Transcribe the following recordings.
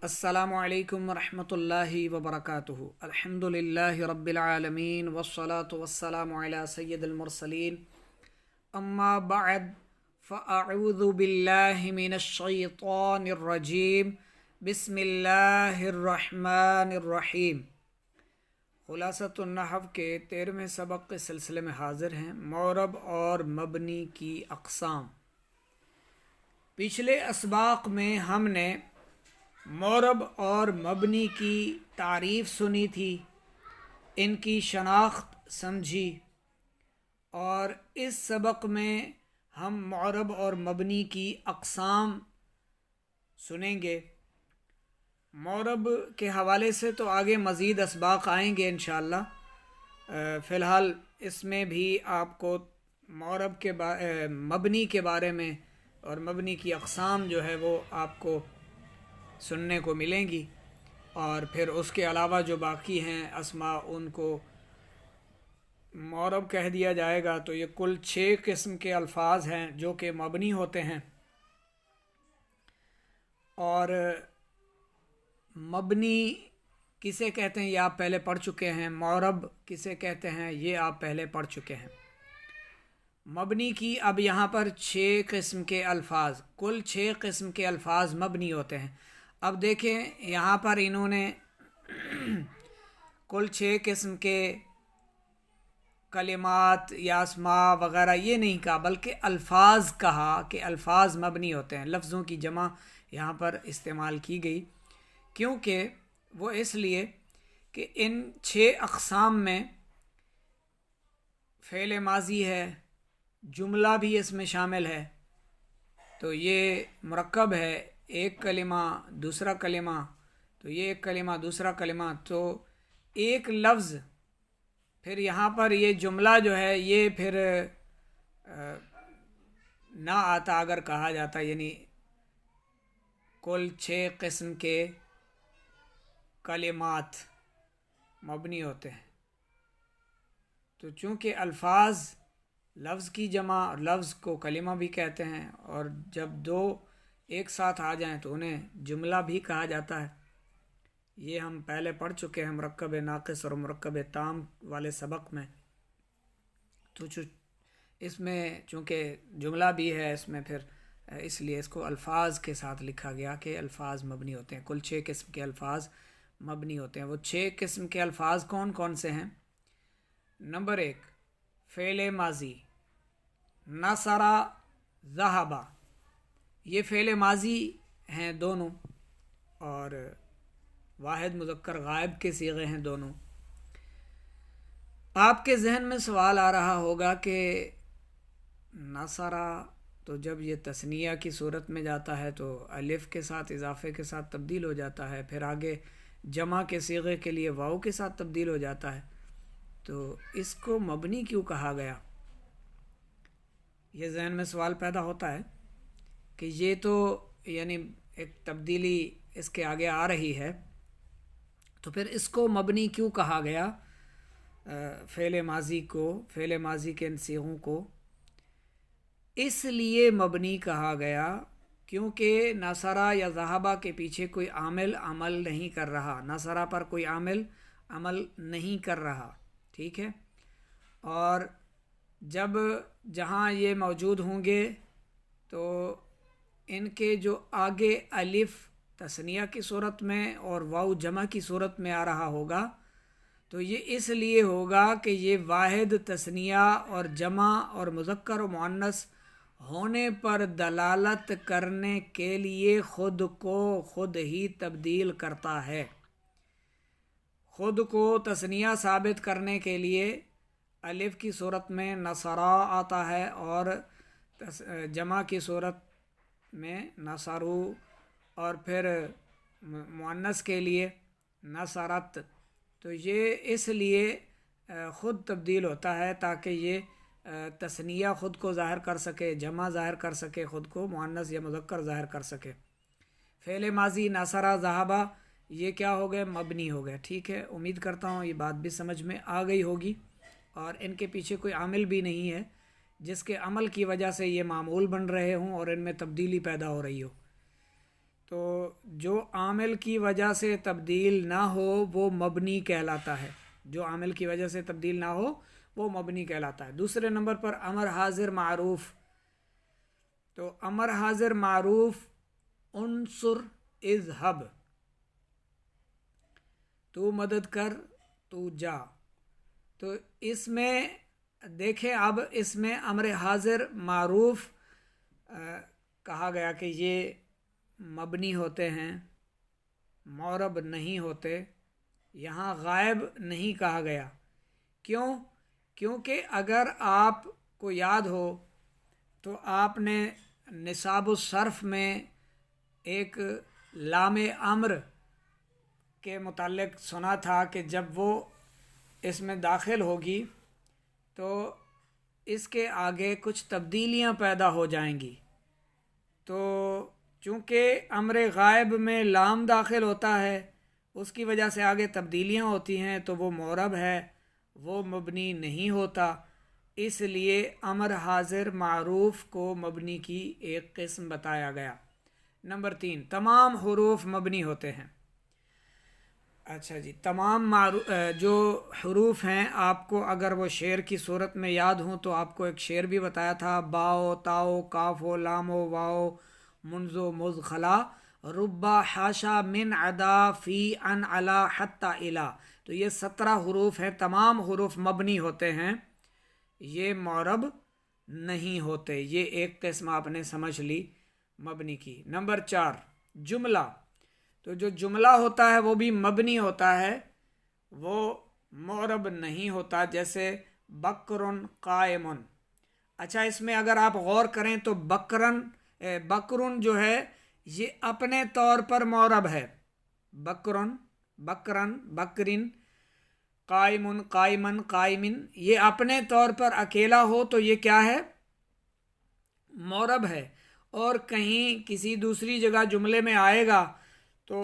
अस्सलामु अलैकुम रहमतुल्लाहि व बरकातुहु। अल्हम्दुलिल्लाहि रब्बिल आलमीन वस्सलातु वस्सलामु अला सय्यिदिल मुरसलीन अम्मा बअद फ़अऊज़ु बिल्लाहि मिनश शैतानिर रजीम बिस्मिल्लाहिर रहमानिर रहीम। खुलासतुन नहव के 13वें सबक के सिलसिले में हाजिर हैं। मौरब और मबनी की अक़साम। पिछले असबाक में हमने मौरब और मबनी की तारीफ़ सुनी थी, इनकी शनाख्त समझी, और इस सबक में हम मौरब और मबनी की अक़साम सुनेंगे। मौरब के हवाले से तो आगे मज़ीद असबाक आएंगे इंशाअल्लाह। फ़िलहाल इसमें भी आपको मौरब के मबनी के बारे में और मबनी की अक़साम जो है वो आपको सुनने को मिलेंगी, और फिर उसके अलावा जो बाकी हैं अस्मा उनको मौरब कह दिया जाएगा। तो ये कुल 6 किस्म के अल्फाज हैं जो कि मबनी होते हैं, और मबनी किसे कहते हैं ये आप पहले पढ़ चुके हैं। मौरब किसे कहते हैं ये आप पहले पढ़ चुके हैं। मबनी की अब यहाँ पर 6 किस्म के अल्फाज, कुल 6 किस्म के अल्फाज मबनी होते हैं। अब देखें यहाँ पर इन्होंने कुल 6 किस्म के कलिमात या अस्मा वग़ैरह ये नहीं कहा, बल्कि अल्फाज कहा कि अल्फाज मबनी होते हैं। लफ्ज़ों की जमा यहाँ पर इस्तेमाल की गई, क्योंकि वो इसलिए कि इन 6 अक़साम में फ़ेल माज़ी है, जुमला भी इसमें शामिल है। तो ये मुरक्कब है, एक कलिमा दूसरा कलिमा, तो ये एक कलिमा दूसरा कलिमा, तो एक लफ्ज़, फिर यहाँ पर ये जुमला जो है ये फिर ना आता अगर कहा जाता, यानी कुल 6 किस्म के कलिमात मबनी होते हैं। तो चूँकि अल्फाज लफ्ज़ की जमा, और लफ्ज़ को कलिमा भी कहते हैं, और जब दो एक साथ आ जाएं तो उन्हें जुमला भी कहा जाता है। ये हम पहले पढ़ चुके हैं मुरक्कब नाक़िस और मुरक्कब ताम वाले सबक में। तो इसमें चूँकि जुमला भी है इसमें, फिर इसलिए इसको अल्फाज के साथ लिखा गया कि अल्फाज मबनी होते हैं। कुल 6 किस्म के अल्फाज मबनी होते हैं। वो 6 किस्म के अल्फाज कौन कौन से हैं? Number 1 fail माज़ी, नसरा ज़हबा। ये फ़ेल माज़ी हैं दोनों, और वाहिद मुज़क्कर गायब के सीगे हैं दोनों। आपके जहन में सवाल आ रहा होगा कि नसरा तो जब ये तस्निया की सूरत में जाता है तो अलिफ के साथ इजाफे के साथ तब्दील हो जाता है, फिर आगे जमा के सीगे के लिए वाव के साथ तब्दील हो जाता है, तो इसको मबनी क्यों कहा गया? ये जहन में सवाल पैदा होता है कि ये तो यानी एक तब्दीली इसके आगे आ रही है, तो फिर इसको मबनी क्यों कहा गया? फ़ेल माज़ी को, फ़ेल माज़ी के इन सीगों को इसलिए मबनी कहा गया क्योंकि नसरा या ज़हबा के पीछे कोई आमिल अमल नहीं कर रहा, नसरा पर कोई आमिल अमल नहीं कर रहा, ठीक है। और जब जहाँ ये मौजूद होंगे तो इनके जो आगे अलिफ तस्निया की सूरत में और वाव जमा की सूरत में आ रहा होगा, तो ये इसलिए होगा कि ये वाहिद तस्निया और जमा और मुज़क्कर और मुअन्नस होने पर दलालत करने के लिए ख़ुद को ख़ुद ही तब्दील करता है। ख़ुद को तस्निया साबित करने के लिए अलिफ की सूरत में नसरा आता है, और जमा की सूरत में नसरू, और फिर मुअन्नस के लिए नसरत। तो ये इसलिए ख़ुद तब्दील होता है ताकि ये तस्निया ख़ुद को ज़ाहिर कर सके, जमा ज़ाहिर कर सके, ख़ुद को मुअन्नस या मुज़क्कर ज़ाहिर कर सके। फ़ेल माज़ी नसरा ज़हबा ये क्या हो गए? मबनी हो गए, ठीक है। उम्मीद करता हूँ ये बात भी समझ में आ गई होगी, और इनके पीछे कोई आमिल भी नहीं है जिसके अमल की वजह से ये मामूल बन रहे हों और इनमें तब्दीली पैदा हो रही हो। तो जो आमिल की वजह से तब्दील ना हो वो मबनी कहलाता है। जो आमिल की वजह से तब्दील ना हो वो मबनी कहलाता है। दूसरे नंबर पर अमर हाजिर मारूफ। तो अमर हाजिर मारूफ उनसुर इज़हब, तू मदद कर, तू जा। तो इसमें देखें, अब इसमें अमर हाजिर मारूफ कहा गया कि ये मबनी होते हैं, मौरब नहीं होते। यहाँ गायब नहीं कहा गया। क्यों? क्योंकि अगर आपको याद हो तो आपने निसाब सर्फ में एक लाम अम्र के मुताल्लिक सुना था कि जब वो इसमें दाखिल होगी तो इसके आगे कुछ तब्दीलियां पैदा हो जाएंगी। तो चूँकि अम्र गायब में लाम दाखिल होता है, उसकी वजह से आगे तब्दीलियां होती हैं, तो वो मौरब है, वो मबनी नहीं होता। इसलिए अमर हाजिर मारूफ को मबनी की एक किस्म बताया गया। नंबर 3, तमाम हुरूफ मबनी होते हैं। अच्छा जी, तमाम जो हरूफ हैं, आपको अगर वो शेर की सूरत में याद हों तो आपको एक शेर भी बताया था, बाओ ताओ काफ़ो लामो वाओ मुंजो मुज खला रुब्बा हाशा मिन अदा फ़ी अन अला हत्ता इला। तो ये 17 हरूफ हैं, तमाम हरूफ मबनी होते हैं, ये मौरब नहीं होते। ये एक किस्म आपने समझ ली मबनी की। नंबर 4, जुमला। तो जो जुमला होता है वो भी मबनी होता है, वो मौरब नहीं होता। जैसे बकरुन कायमुन। अच्छा, इसमें अगर आप गौर करें तो बकरुन जो है ये अपने तौर पर मौरब है। बकरुन, बकरन, बकरिन, कायमुन, कायमन, कायमिन, ये अपने तौर पर अकेला हो तो ये क्या है? मौरब है। और कहीं किसी दूसरी जगह जुमले में आएगा तो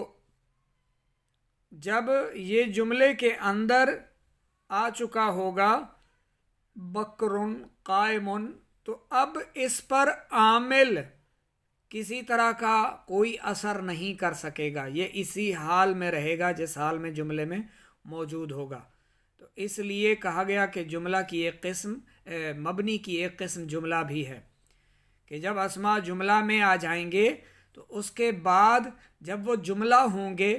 जब ये जुमले के अंदर आ चुका होगा बकरुन कायमुन, तो अब इस पर आमिल किसी तरह का कोई असर नहीं कर सकेगा, ये इसी हाल में रहेगा जिस हाल में जुमले में मौजूद होगा। तो इसलिए कहा गया कि जुमला की एक किस्म, मबनी की एक किस्म जुमला भी है, कि जब अस्मा जुमला में आ जाएंगे तो उसके बाद जब वो जुमला होंगे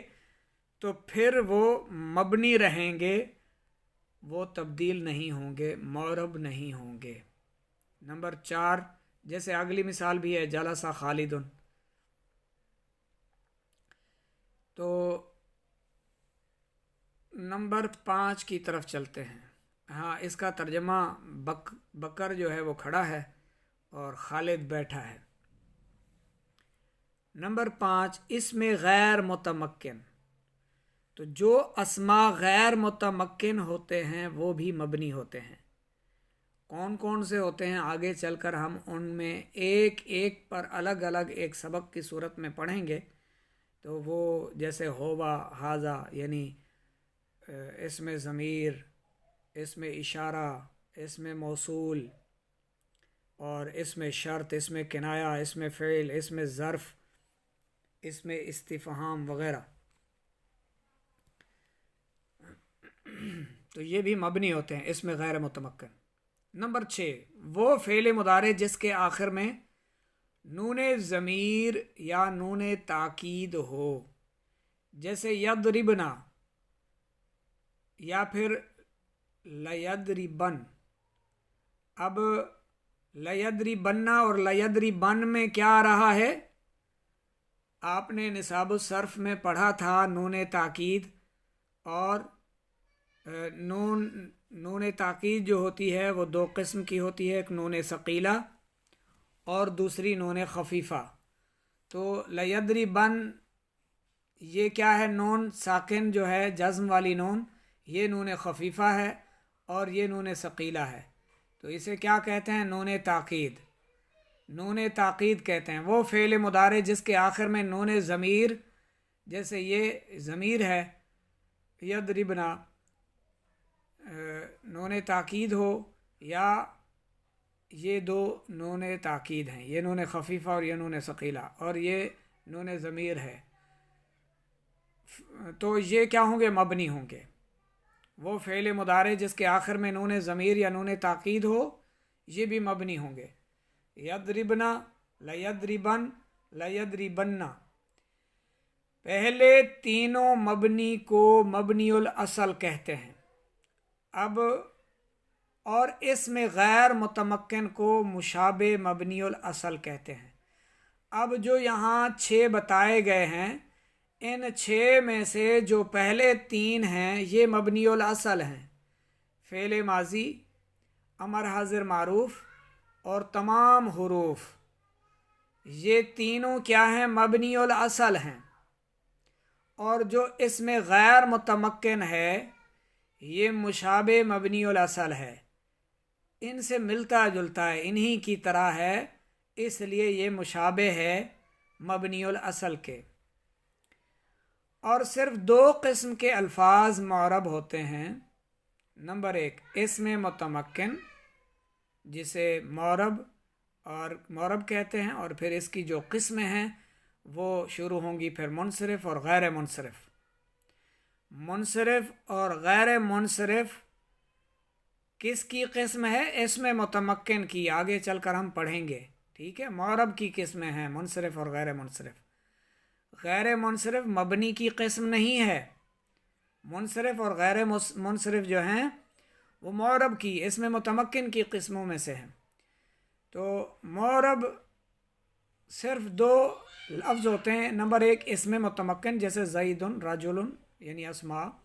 तो फिर वो मबनी रहेंगे, वो तब्दील नहीं होंगे, मौरब नहीं होंगे। नंबर 4, जैसे अगली मिसाल भी है, जलसा खालिदुन। तो नंबर 5 की तरफ चलते हैं। हाँ, इसका तर्जमा बकर जो है वो खड़ा है और खालिद बैठा है। नंबर 5, इसमें गैर मुतमक्किन। तो जो अस्मा गैर मुतमक्किन होते हैं वो भी मबनी होते हैं। कौन कौन से होते हैं आगे चलकर हम उनमें एक एक पर अलग अलग एक सबक की सूरत में पढ़ेंगे। तो वो जैसे होवा, हाजा, यानी इसमें ज़मीर, इसमें इशारा, इसमें मौसूल, और इसमें शर्त, इसमें किनाया, इसमें फ़ेल, इसमें ज़र्फ़, इसमें इस्तिफ़हाम वग़ैरह। तो ये भी मबनी होते हैं, इसमें गैर मुतमक्किन। नंबर 6, वो फ़ेल मुदारे जिसके आखिर में नूने ज़मीर या नूने ताकीद हो, जैसे यदरिबना या फिर लयदरिबन। अब लयदरिबन्ना और लयदरिबन में क्या आ रहा है? आपने निसाब सर्फ में पढ़ा था नूने ताकीद, और नून ताकीद जो होती है वो 2 किस्म की होती है, एक नून सकीला और दूसरी नून खफीफ़ा। तो लयदरिबन ये क्या है? नून साकिन जो है, जज़्म वाली नून, ये नून खफीफ़ा है और ये नून सकीला है। तो इसे क्या कहते हैं? नून ताकीद। नून ताकीद कहते हैं वो फ़ेल मुदारे जिसके आखिर में नून ज़मीर, जैसे ये ज़मीर है यदरिबना, नून ताकीद हो, या ये 2 नून ताकीद हैं, ये नून खफीफ़ा और ये नून सकीला, और ये नून ज़मीर है, तो ये क्या होंगे? मबनी होंगे। वो फ़ेल मुदारे जिसके आखिर में नून ज़मीर या नून ताकीद हो, ये भी मबनी होंगे। यदरिबना, लयदरिबन, लयदरिबन्ना, पहले तीनों मबनी को मबनीउल असल कहते हैं। अब और इसमें गैर मुतमक्किन को मुशाबे मबनीउल असल कहते हैं। अब जो यहाँ 6 बताए गए हैं, इन 6 में से जो पहले 3 हैं ये मबनीउल असल हैं। फ़ेल माजी, अमर हाजिर मारूफ और तमाम हुरूफ, ये तीनों क्या हैं? मबनीउल असल हैं। और जो इसमें गैर मुतमक्किन है ये मुशाबे मबनीउल असल है, इनसे मिलता जुलता है, इन्हीं की तरह है, इसलिए ये मुशाबे है मबनीउल असल के। और सिर्फ 2 किस्म के अल्फाज मुअरब होते हैं। नंबर 1 इसमें मुतमक्किन, जिसे मुअरब कहते हैं, और फिर इसकी जो किस्में हैं वो शुरू होंगी फिर मुनसरिफ और गैर मुनसरिफ। मुनसरिफ और गैर मुनसरिफ किसकी किस्म है? इसमें मुतमक्किन की, आगे चलकर हम पढ़ेंगे, ठीक है। मुअरब की किस्में हैं मुनसरिफ और गैर मुनसरिफ। गैर मुनसरिफ मबनी की किस्म नहीं है। मुनसरिफ और गैर मुनसरिफ जो हैं वो मुअरब की, इसमें मुतमक्किन की किस्मों में से हैं। तो मुअरब सिर्फ 2 लफ्ज़ होते हैं। नंबर 1 इसमें मुतमक्किन, जैसे ज़ैदुन, रजुलुन, यानी अस्मा।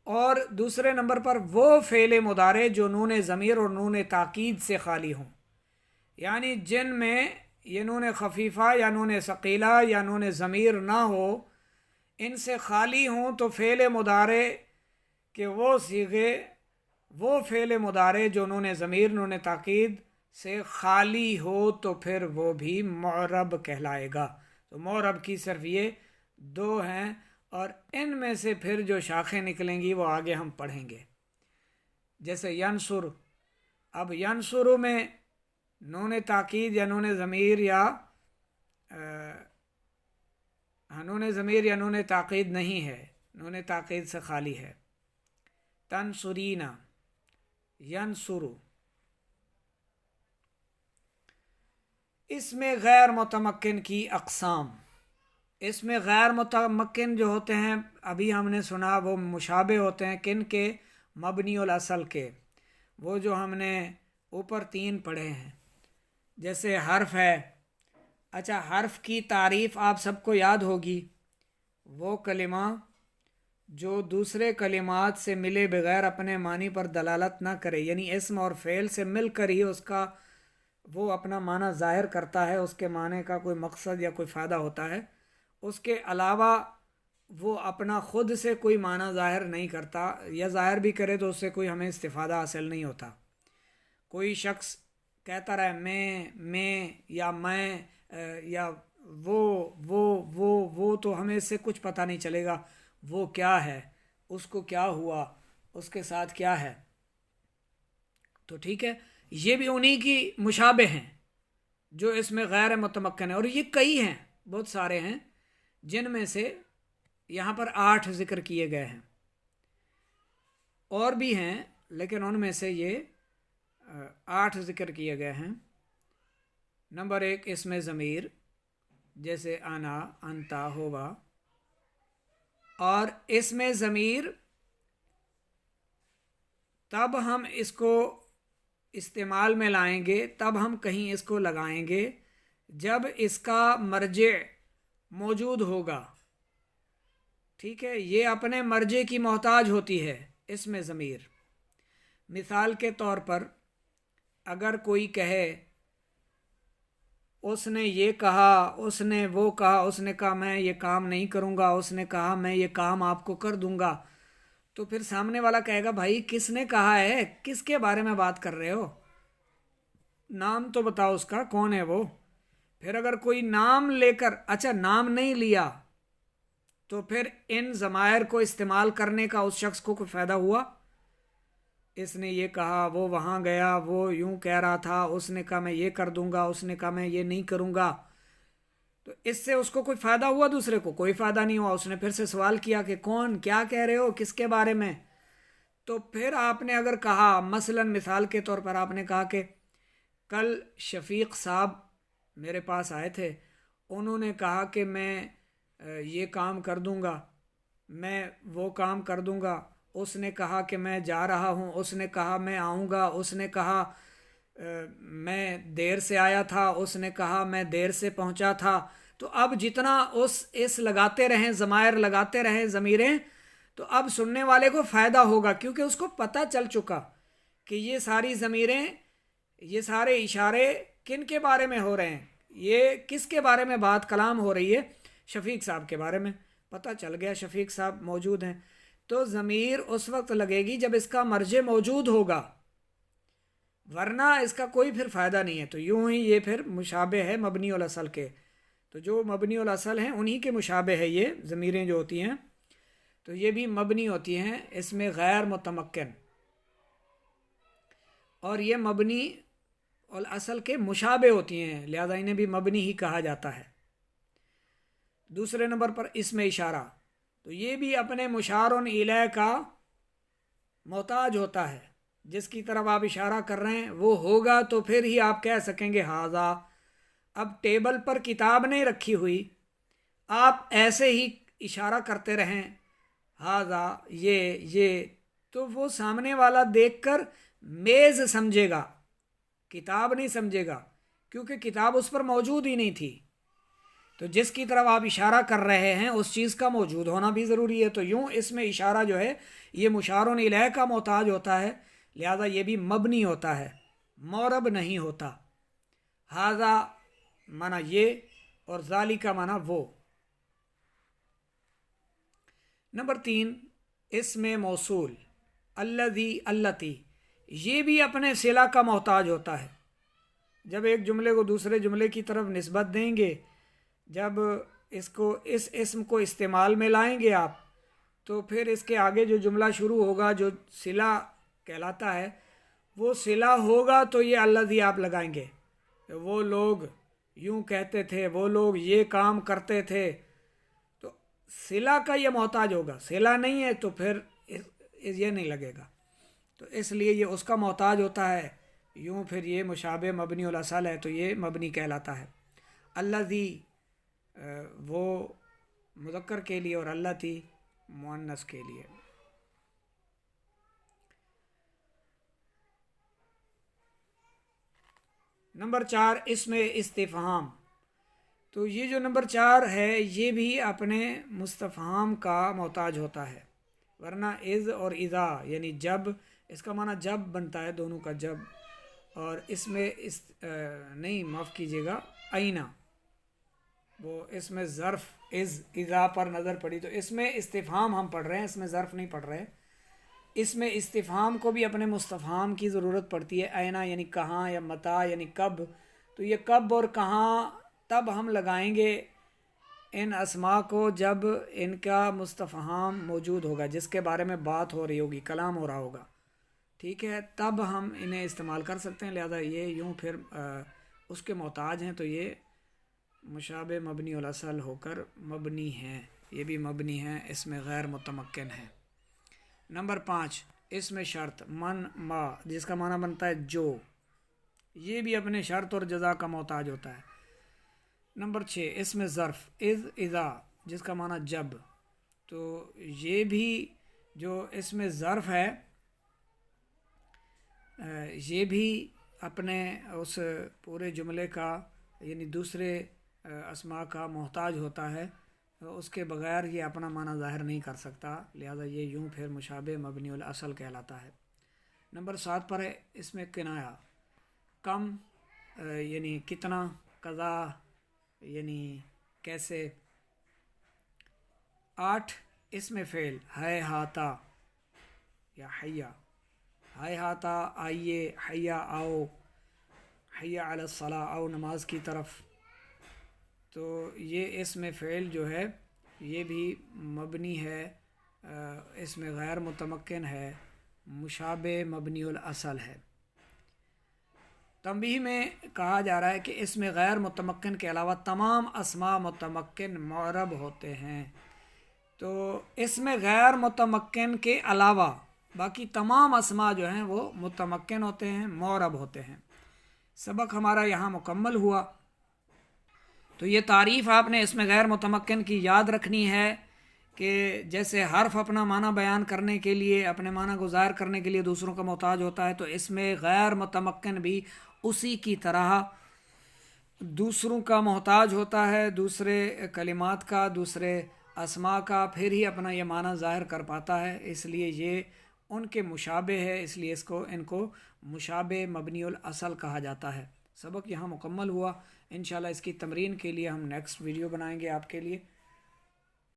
और दूसरे नंबर पर वो फ़ेल मुदारे जो नून ज़मीर और नून ताकीद से खाली हों, यानी जिनमें ये नून खफीफ़ा या नून सकीला या नून ज़मीर ना हो, इनसे खाली हों, तो फ़ेल मुदारे के वो सीगे, वो फ़ेल मुदारे जो नून ज़मीर नून ताकीद से खाली हो, तो फिर वो भी मुअरब कहलाएगा। तो मुअरब की सिर्फ ये 2 हैं, और इनमें से फिर जो शाखें निकलेंगी वो आगे हम पढ़ेंगे। जैसे यनसुर, अब यनसुर में नून ताकीद या नून ज़मीर या नून ज़मीर या नून ताकीद नहीं है, नून ताकीद से खाली है। तनसुरीना, यनसुरु, इसमें गैर मुतमक्किन की अक़साम। इसमें गैर मुतमक्किन जो होते हैं, अभी हमने सुना, वो मुशाबे होते हैं किन के? मबनीउल असल के। वो जो हमने ऊपर 3 पढ़े हैं, जैसे हर्फ है। अच्छा, हर्फ की तारीफ़ आप सबको याद होगी, वो कलिमा जो दूसरे कलिमात से मिले बगैर अपने मानी पर दलालत ना करे, यानी इस्म और फ़ेल से मिलकर ही उसका वो अपना माना ज़ाहिर करता है, उसके माने का कोई मकसद या कोई फ़ायदा होता है। उसके अलावा वो अपना ख़ुद से कोई माना ज़ाहिर नहीं करता, या ज़ाहिर भी करे तो उससे कोई हमें इस्तिफ़ादा हासिल नहीं होता। कोई शख्स कहता रहे मैं या मैं या वो, तो हमें इससे कुछ पता नहीं चलेगा वो क्या है, उसको क्या हुआ, उसके साथ क्या है। तो ठीक है, ये भी उन्हीं की मुशाबे हैं जो इसमें गैर मुतमक्किन है। और ये कई हैं, बहुत सारे हैं, जिनमें से यहाँ पर 8 ज़िक्र किए गए हैं। और भी हैं, लेकिन उनमें से ये 8 ज़िक्र किए गए हैं। नंबर 1 इसमें ज़मीर, जैसे आना, अंता, होवा। और इसमें ज़मीर तब हम इसको इस्तेमाल में लाएंगे, तब हम कहीं इसको लगाएंगे जब इसका मर्जे मौजूद होगा। ठीक है, ये अपने मर्जे की मोहताज होती है इसमें ज़मीर। मिसाल के तौर पर अगर कोई कहे उसने ये कहा, उसने वो कहा, उसने कहा मैं ये काम नहीं करूँगा, उसने कहा मैं ये काम आपको कर दूँगा, तो फिर सामने वाला कहेगा भाई किसने कहा है, किसके बारे में बात कर रहे हो, नाम तो बताओ उसका, कौन है वो। फिर अगर कोई नाम लेकर, अच्छा नाम नहीं लिया, तो फिर इन ज़मायर को इस्तेमाल करने का उस शख्स को कोई फ़ायदा हुआ? इसने ये कहा, वो वहाँ गया, वो यूँ कह रहा था, उसने कहा मैं ये कर दूँगा, उसने कहा मैं ये नहीं करूँगा। तो इससे उसको कोई फ़ायदा हुआ? दूसरे को कोई फ़ायदा नहीं हुआ। उसने फिर से सवाल किया कि कौन, क्या कह रहे हो, किसके बारे में? तो फिर आपने अगर कहा, मसलन मिसाल के तौर पर आपने कहा कि कल शफीक साहब मेरे पास आए थे, उन्होंने कहा कि मैं ये काम कर दूंगा, मैं वो काम कर दूंगा, उसने कहा कि मैं जा रहा हूँ, उसने कहा मैं आऊँगा, उसने कहा मैं देर से आया था, उसने कहा मैं देर से पहुँचा था। तो अब जितना उस इस लगाते रहें, ज़मायर लगाते रहें, ज़मीरें, तो अब सुनने वाले को फ़ायदा होगा, क्योंकि उसको पता चल चुका कि ये सारी ज़मीरें, ये सारे इशारे किन के बारे में हो रहे हैं, ये किसके बारे में बात कलाम हो रही है, शफीक साहब के बारे में। पता चल गया शफीक साहब मौजूद हैं। तो ज़मीर उस वक्त लगेगी जब इसका मर्जे मौजूद होगा, वरना इसका कोई फिर फ़ायदा नहीं है। तो यूं ही ये फिर मुशाबे है मबनी उल असल के। तो जो मबनी उल असल हैं उन्हीं के मुशाबे है ये ज़मीरें जो होती हैं। तो ये भी मबनी होती हैं, इसमें गैर मुतमक्किन, और ये मबनी और असल के मुशाबे होती हैं, लिहाजा इन्हें भी मबनी ही कहा जाता है। दूसरे नंबर पर इसमें इशारा, तो ये भी अपने मुशारुन इलैह का मोहताज होता है। जिसकी तरफ आप इशारा कर रहे हैं वो होगा तो फिर ही आप कह सकेंगे हाजा। अब टेबल पर किताब नहीं रखी हुई, आप ऐसे ही इशारा करते रहें हाजा, ये, तो वो सामने वाला देखकर मेज़ समझेगा, किताब नहीं समझेगा, क्योंकि किताब उस पर मौजूद ही नहीं थी। तो जिसकी तरफ आप इशारा कर रहे हैं उस चीज़ का मौजूद होना भी ज़रूरी है। तो यूं इसमें इशारा जो है ये मुशारुन इलैह का मोहताज होता है, लिहाजा ये भी मबनी होता है, मौरब नहीं होता। हाजा माना ये और जाली का माना वो। नंबर 3, इसमें मौसूल अल्लज़ी अल्लती, ये भी अपने सिला का मोहताज होता है। जब एक जुमले को दूसरे जुमले की तरफ निस्बत देंगे, जब इसको इस इस्म को इस्तेमाल में लाएंगे आप, तो फिर इसके आगे जो जुमला शुरू होगा जो सिला कहलाता है वो सिला होगा। तो ये अल्लज़ी आप लगाएंगे, वो लोग यूं कहते थे, वो लोग ये काम करते थे, तो सिला का ये मोहताज होगा। सिला नहीं है तो फिर ये नहीं लगेगा, तो इसलिए ये उसका मोहताज होता है। यूं फिर ये मुशाबे मबनी उल असल है तो ये मबनी कहलाता है। अल्लज़ी वो मुज़क्कर के लिए और अल्लती मुअन्नस के लिए। नंबर 4, इसमें इस्तिफ़हाम, तो ये जो नंबर 4 है ये भी अपने मुस्तफ़हाम का मोहताज होता है, वरना इज़ और इज़ा यानी जब, इसका माना जब बनता है, दोनों का जब। और इसमें इस नहीं, माफ़ कीजिएगा, आईना, वो इसमें ज़र्फ़ इज़ इज़ा पर नज़र पड़ी, तो इसमें इस्तिफ़हाम हम पढ़ रहे हैं, इसमें ज़र्फ़ नहीं पढ़ रहे। इसमें इस्तिफ़हाम को भी अपने मुस्तफ़हाम की ज़रूरत पड़ती है, आईना यानी कहाँ, या मता यानी कब। तो ये कब और कहाँ तब हम लगाएंगे इन अस्मा को जब इनका मुस्तफ़हाम मौजूद होगा, जिसके बारे में बात हो रही होगी, कलाम हो रहा होगा, ठीक है, तब हम इन्हें इस्तेमाल कर सकते हैं। लिहाजा ये यूं फिर उसके मोहताज हैं, तो ये मुशाबे मबनी उल असल होकर मबनी हैं, ये भी मबनी हैं, इसमें गैर मुतमक्किन है। नंबर 5, इसमें शर्त मन मा, जिसका माना बनता है जो, ये भी अपने शर्त और जज़ा का मोहताज होता है। नंबर 6, इसमें ज़र्फ़ इज़ इज़ा, जिसका माना जब, तो ये भी जो इसमें ज़र्फ़ है ये भी अपने उस पूरे जुमले का यानी दूसरे अस्मा का मोहताज होता है, तो उसके बग़ैर ये अपना माना ज़ाहिर नहीं कर सकता। लिहाजा ये यूं फिर मुशाबे मबनी उल असल कहलाता है। नंबर 7 पर है इसमें किनाया, कम यानी कितना, कज़ा यानी कैसे। 8, इसमें फ़ेल है हाता या हैया, हाय हाता आइए, हैया आओ, हैया अला सलाह आओ नमाज की तरफ। तो ये इसमें फ़ेल जो है ये भी मबनी है, इसमें गैर मुतमक्किन है, मुशाबे मबनी उल असल है। तंबीह में कहा जा रहा है कि इसमें गैर मुतमक्किन के अलावा तमाम अस्मा मुतमक्किन मुअरब होते हैं। तो इसमें गैर मुतमक्किन के अलावा बाकी तमाम अस्मा जो हैं वो मुतमक्किन होते हैं, मुअरब होते हैं। सबक हमारा यहाँ मुकम्मल हुआ। तो ये तारीफ़ आपने इसमें गैर मुतमक्किन की याद रखनी है कि जैसे हर्फ अपना माना बयान करने के लिए, अपने माना को ज़ाहिर करने के लिए दूसरों का मोहताज होता है, तो इसमें गैर मुतमक्किन भी उसी की तरह दूसरों का मोहताज होता है, दूसरे कलिमात का, दूसरे अस्मा का, फिर ही अपना ये माना ज़ाहिर कर पाता है। इसलिए ये उनके मुशाबे है, इसलिए इनको मुशाबे मबनीउल असल कहा जाता है। सबक यहाँ मुकम्मल हुआ। इंशाल्लाह इसकी तमरीन के लिए हम नेक्स्ट वीडियो बनाएंगे आपके लिए।